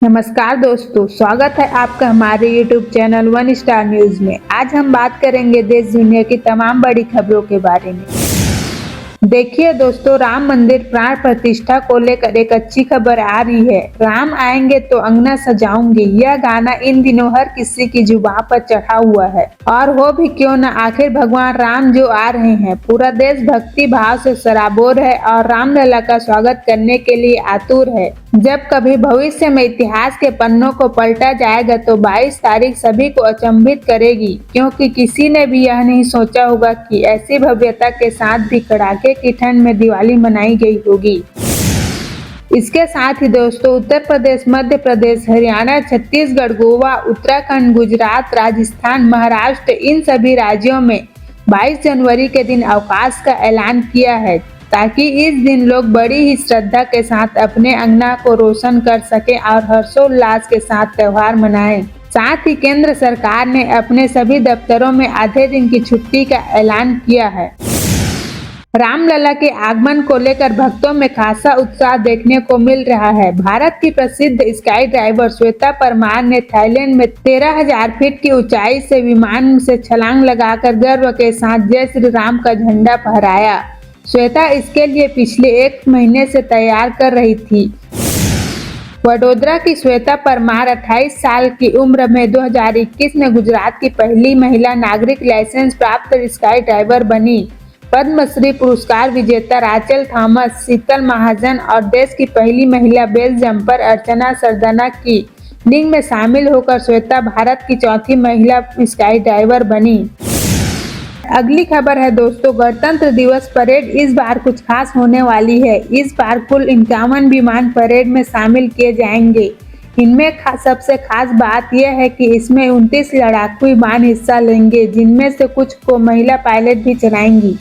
नमस्कार दोस्तों, स्वागत है आपका हमारे YouTube channel one star news में। आज हम बात करेंगे देश दुनिया की तमाम बड़ी खबरों के बारे में। देखिए दोस्तों, राम मंदिर प्राण प्रतिष्ठा को लेकर एक अच्छी खबर आ रही है। राम आएंगे तो अंगना सजाऊंगी, यह गाना इन दिनों हर किसी की जुबान पर चढ़ा हुआ है। और हो भी क्यों न, आखिर भगवान राम जो आ रहे हैं। पूरा देश भक्ति भाव से सराबोर है और रामलला का स्वागत करने के लिए आतुर है। जब कभी भविष्य में इतिहास के पन्नों को पलटा जाएगा तो 22 तारीख सभी को अचंभित करेगी, क्योंकि किसी ने भी यह नहीं सोचा होगा कि ऐसी भव्यता के साथ भी कड़ाके की ठंड में दिवाली मनाई गई होगी। इसके साथ ही दोस्तों, उत्तर प्रदेश, मध्य प्रदेश, हरियाणा, छत्तीसगढ़, गोवा, उत्तराखंड, गुजरात, राजस्थान, महाराष्ट्र, इन सभी राज्यों में 22 जनवरी के दिन अवकाश का ऐलान किया है, ताकि इस दिन लोग बड़ी ही श्रद्धा के साथ अपने अंगना को रोशन कर सकें और हर्षोल्लास के साथ त्योहार मनाएं। साथ ही केंद्र सरकार ने अपने सभी दफ्तरों में आधे दिन की छुट्टी का ऐलान किया है। रामलला के आगमन को लेकर भक्तों में खासा उत्साह देखने को मिल रहा है। भारत की प्रसिद्ध स्काई ड्राइवर श्वेता परमार ने थाईलैंड में 13,000 फीट की ऊंचाई से विमान से छलांग लगाकर गर्व के साथ जय श्री राम का झंडा फहराया। श्वेता इसके लिए पिछले 1 महीने से तैयार कर रही थी। वडोदरा की श्वेता परमार 28 साल की उम्र में 2021 में गुजरात की पहली महिला नागरिक लाइसेंस प्राप्त स्काई ड्राइवर बनी। पद्मश्री पुरस्कार विजेता राचेल थॉमस, शीतल महाजन और देश की पहली महिला बेस जंपर अर्चना सरदाना की टीम में शामिल होकर श्वेता भारत की चौथी महिला स्काई ड्राइवर बनी। अगली खबर है दोस्तों, गणतंत्र दिवस परेड इस बार कुछ खास होने वाली है। इस बार कुल 51 विमान परेड में शामिल किए जाएंगे। इनमें सबसे खास बात यह है कि इसमें 29 लड़ाकू विमान हिस्सा लेंगे, जिनमें से कुछ को महिला पायलट भी चलाएंगी।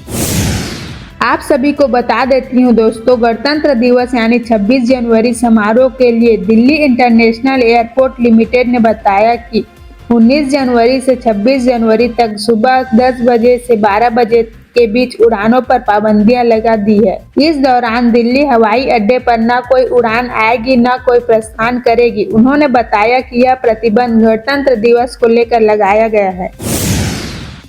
आप सभी को बता देती हूँ दोस्तों, गणतंत्र दिवस यानी 26 जनवरी समारोह के लिए दिल्ली इंटरनेशनल एयरपोर्ट लिमिटेड ने बताया कि 19 जनवरी से 26 जनवरी तक सुबह 10 बजे से 12 बजे के बीच उड़ानों पर पाबंदियां लगा दी है। इस दौरान दिल्ली हवाई अड्डे पर न कोई उड़ान आएगी, न कोई प्रस्थान करेगी। उन्होंने बताया कि यह प्रतिबंध गणतंत्र दिवस को लेकर लगाया गया है।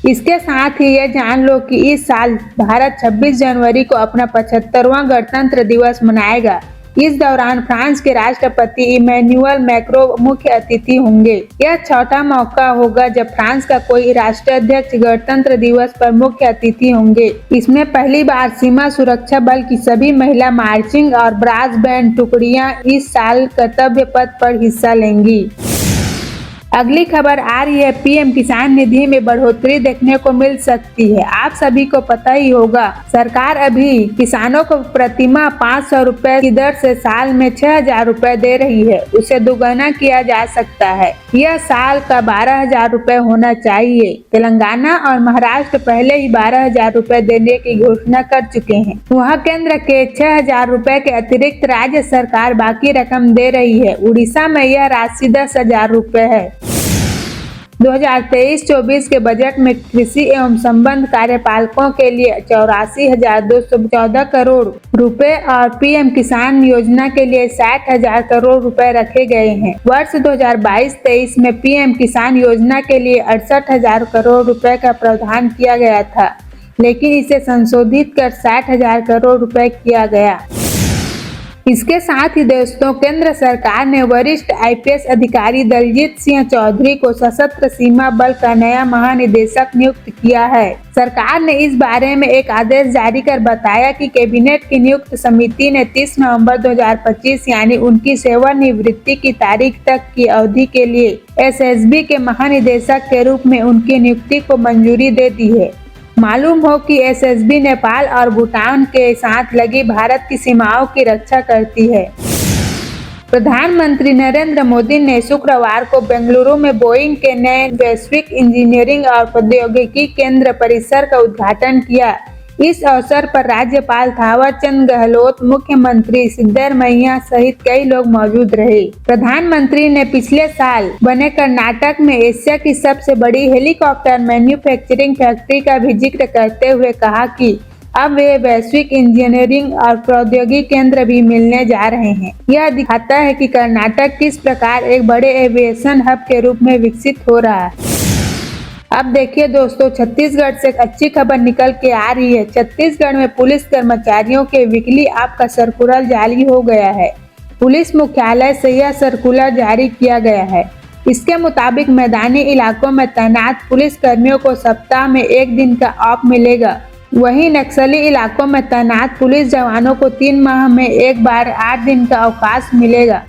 इसके साथ ही यह जान लो कि इस साल भारत 26 जनवरी को अपना 75वां गणतंत्र दिवस मनाएगा। इस दौरान फ्रांस के राष्ट्रपति इमैनुअल मैक्रों मुख्य अतिथि होंगे। यह चौथा मौका होगा जब फ्रांस का कोई राष्ट्राध्यक्ष गणतंत्र दिवस पर मुख्य अतिथि होंगे। इसमें पहली बार सीमा सुरक्षा बल की सभी महिला मार्चिंग और ब्रास बैंड टुकड़ियां इस साल कर्तव्य पथ पर हिस्सा लेंगी। अगली खबर आ रही है, पीएम किसान निधि में बढ़ोतरी देखने को मिल सकती है। आप सभी को पता ही होगा, सरकार अभी किसानों को प्रतिमाह 500 रुपए की दर से साल में 6,000 रुपए दे रही है। उसे दोगुना किया जा सकता है। यह साल का 12,000 रुपए होना चाहिए। तेलंगाना और महाराष्ट्र पहले ही 12,000 रुपए देने की घोषणा कर चुके हैं। वहाँ केंद्र के 6,000 रुपए के अतिरिक्त राज्य सरकार बाकी रकम दे रही है। उड़ीसा में यह राशि 10,000 रुपए है। 2023-24 के बजट में कृषि एवं संबंध कार्यपालकों के लिए 84,214 करोड़ रुपए और पीएम किसान योजना के लिए 60,000 करोड़ रुपए रखे गए हैं। वर्ष 2022-23 में पीएम किसान योजना के लिए 68,000 करोड़ रुपए का प्रावधान किया गया था, लेकिन इसे संशोधित कर 60,000 करोड़ रुपए किया गया। इसके साथ ही दोस्तों, केंद्र सरकार ने वरिष्ठ आईपीएस अधिकारी दलजीत सिंह चौधरी को सशस्त्र सीमा बल का नया महानिदेशक नियुक्त किया है। सरकार ने इस बारे में एक आदेश जारी कर बताया कि कैबिनेट की नियुक्त समिति ने 30 नवंबर 2025 यानी उनकी सेवानिवृत्ति की तारीख तक की अवधि के लिए एसएसबी के महानिदेशक के रूप में उनकी नियुक्ति को मंजूरी दे दी है। मालूम हो कि एसएसबी नेपाल और भूटान के साथ लगी भारत की सीमाओं की रक्षा करती है। प्रधानमंत्री नरेंद्र मोदी ने शुक्रवार को बेंगलुरु में बोइंग के नए वैश्विक इंजीनियरिंग और प्रौद्योगिकी केंद्र परिसर का उद्घाटन किया। इस अवसर पर राज्यपाल थावर चंद गहलोत, मुख्यमंत्री सिद्धरमैया सहित कई लोग मौजूद रहे। प्रधानमंत्री ने पिछले साल बने कर्नाटक में एशिया की सबसे बड़ी हेलीकॉप्टर मैन्युफैक्चरिंग फैक्ट्री का भी जिक्र करते हुए कहा कि अब वे वैश्विक इंजीनियरिंग और प्रौद्योगिकी केंद्र भी मिलने जा रहे हैं। यह दिखाता है कि कर्नाटक किस प्रकार एक बड़े एविएशन हब के रूप में विकसित हो रहा है। अब देखिए दोस्तों, छत्तीसगढ़ से एक अच्छी खबर निकल के आ रही है। छत्तीसगढ़ में पुलिस कर्मचारियों के वीकली ऑफ का सर्कुलर जारी हो गया है। पुलिस मुख्यालय से यह सर्कुलर जारी किया गया है। इसके मुताबिक मैदानी इलाकों में तैनात पुलिस कर्मियों को सप्ताह में 1 दिन का ऑफ मिलेगा। वहीं नक्सली इलाकों में तैनात पुलिस जवानों को 3 माह में एक बार 8 दिन का अवकाश मिलेगा।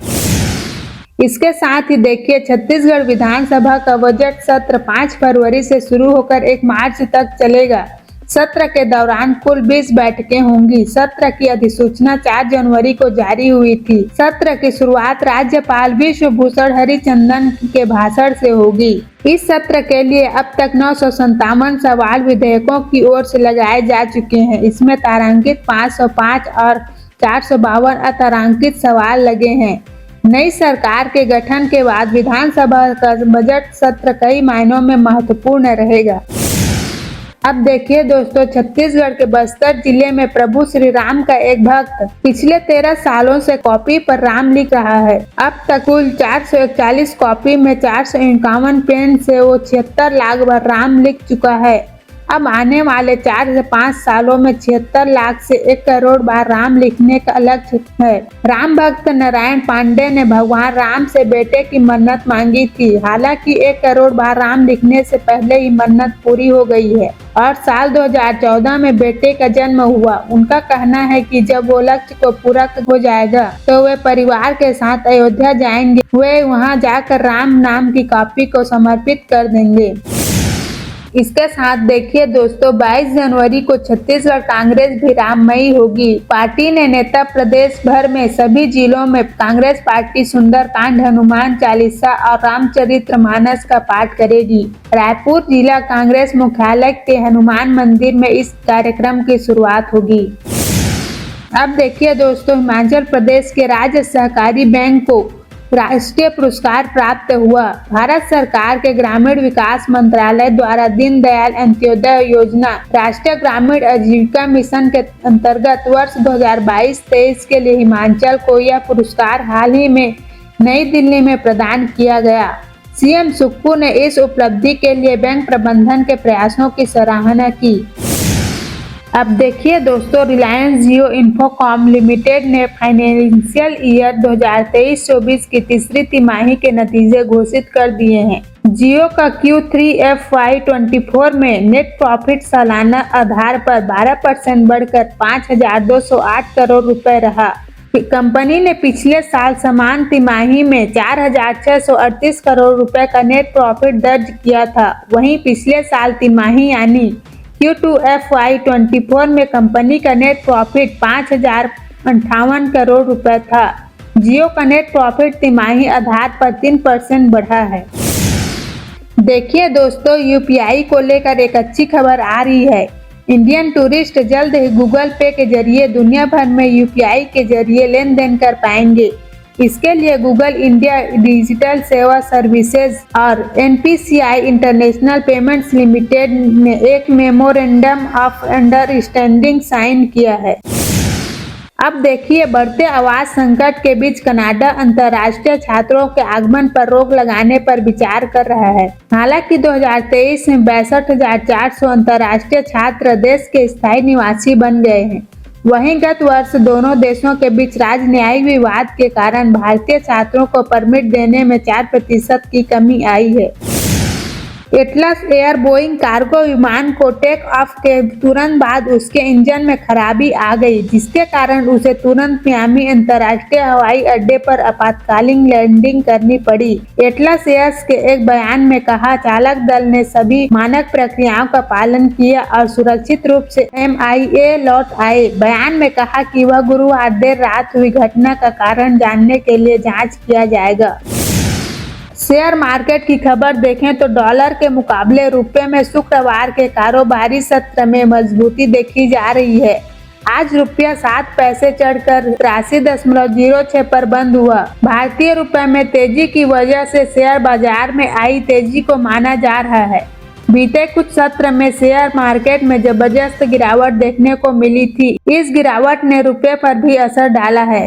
इसके साथ ही देखिए, छत्तीसगढ़ विधानसभा का बजट सत्र 5 फरवरी से शुरू होकर 1 मार्च तक चलेगा। सत्र के दौरान कुल 20 बैठकें होंगी। सत्र की अधिसूचना 4 जनवरी को जारी हुई थी। सत्र की शुरुआत राज्यपाल विश्वभूषण हरिचंदन के भाषण से होगी। इस सत्र के लिए अब तक 957 सवाल विधेयकों की ओर से लगाए जा चुके हैं। इसमें तारांकित 505 और 452 अतारांकित सवाल लगे हैं। नई सरकार के गठन के बाद विधानसभा का बजट सत्र कई मायनों में महत्वपूर्ण रहेगा। अब देखिए दोस्तों, छत्तीसगढ़ के बस्तर जिले में प्रभु श्री राम का एक भक्त पिछले 13 सालों से कॉपी पर राम लिख रहा है। अब तक कुल 441 कॉपी में 451 पेन से वो 76 लाख बार राम लिख चुका है। अब आने वाले 4 से 5 सालों में 76 लाख से 1 करोड़ बार राम लिखने का लक्ष्य है। राम भक्त नारायण पांडे ने भगवान राम से बेटे की मन्नत मांगी थी। हालांकि 1 करोड़ बार राम लिखने से पहले ही मन्नत पूरी हो गई है और साल 2014 में बेटे का जन्म हुआ। उनका कहना है कि जब वो लक्ष्य को पूरा हो जाएगा तो वे परिवार के साथ अयोध्या जाएंगे। वे वहां जाकर राम नाम की कॉपी को समर्पित कर देंगे। इसके साथ देखिए दोस्तों, 22 जनवरी को छत्तीसगढ़ कांग्रेस भी राममयी होगी। पार्टी ने नेता प्रदेश भर में सभी जिलों में कांग्रेस पार्टी सुंदरकांड, हनुमान चालीसा और रामचरितमानस का पाठ करेगी। रायपुर जिला कांग्रेस मुख्यालय के हनुमान मंदिर में इस कार्यक्रम की शुरुआत होगी। अब देखिए दोस्तों, हिमाचल प्रदेश के राज्य सहकारी बैंक को राष्ट्रीय पुरस्कार प्राप्त हुआ। भारत सरकार के ग्रामीण विकास मंत्रालय द्वारा दीनदयाल अंत्योदय योजना राष्ट्रीय ग्रामीण आजीविका मिशन के अंतर्गत वर्ष 2022-23 के लिए हिमाचल को यह पुरस्कार हाल ही में नई दिल्ली में प्रदान किया गया। सीएम सुक्खू ने इस उपलब्धि के लिए बैंक प्रबंधन के प्रयासों की सराहना की। अब देखिए दोस्तों, रिलायंस जियो इन्फोकॉम लिमिटेड ने फाइनेंशियल ईयर 2023-24 की तीसरी तिमाही के नतीजे घोषित कर दिए हैं। जियो का Q3 FY24 में नेट प्रॉफिट सालाना आधार पर 12% बढ़कर 5,208 करोड़ रुपए रहा। कंपनी ने पिछले साल समान तिमाही में 4,638 करोड़ रुपए का नेट प्रॉफिट दर्ज किया था। वहीं पिछले साल तिमाही यानी Q2 FY24 में कंपनी का नेट प्रॉफिट 5,058 करोड़ रुपए था। जियो का नेट प्रॉफिट तिमाही आधार पर 3% बढ़ा है। देखिए दोस्तों, यूपीआई को लेकर एक अच्छी खबर आ रही है। इंडियन टूरिस्ट जल्द ही गूगल पे के जरिए दुनिया भर में यूपीआई के जरिए लेन देन कर पाएंगे। इसके लिए गूगल इंडिया डिजिटल सेवा सर्विसेज और एनपीसीआई इंटरनेशनल पेमेंट्स लिमिटेड ने एक मेमोरेंडम ऑफ अंडरस्टैंडिंग साइन किया है। अब देखिए, बढ़ते आवास संकट के बीच कनाडा अंतर्राष्ट्रीय छात्रों के आगमन पर रोक लगाने पर विचार कर रहा है। हालांकि 2023 में 62,400 अंतर्राष्ट्रीय छात्र देश के स्थायी निवासी बन गए हैं। वहीं गत वर्ष दोनों देशों के बीच राजनयिक विवाद के कारण भारतीय छात्रों को परमिट देने में 4% की कमी आई है। एटलस एयर बोइंग कार्गो विमान को टेक ऑफ के तुरंत बाद उसके इंजन में खराबी आ गई, जिसके कारण उसे तुरंत मियामी अंतर्राष्ट्रीय हवाई अड्डे पर आपातकालीन लैंडिंग करनी पड़ी। एटलस एयर्स के एक बयान में कहा, चालक दल ने सभी मानक प्रक्रियाओं का पालन किया और सुरक्षित रूप से MIA लौट आए। बयान में कहा कि वह गुरुवार देर रात हुई घटना का कारण जानने के लिए जाँच किया जाएगा। शेयर मार्केट की खबर देखें तो डॉलर के मुकाबले रुपए में शुक्रवार के कारोबारी सत्र में मजबूती देखी जा रही है। आज रुपया 7 पैसे चढ़कर 83.06 पर बंद हुआ। भारतीय रुपए में तेजी की वजह से शेयर बाजार में आई तेजी को माना जा रहा है। बीते कुछ सत्र में शेयर मार्केट में जबरदस्त गिरावट देखने को मिली थी। इस गिरावट ने रुपए पर भी असर डाला है।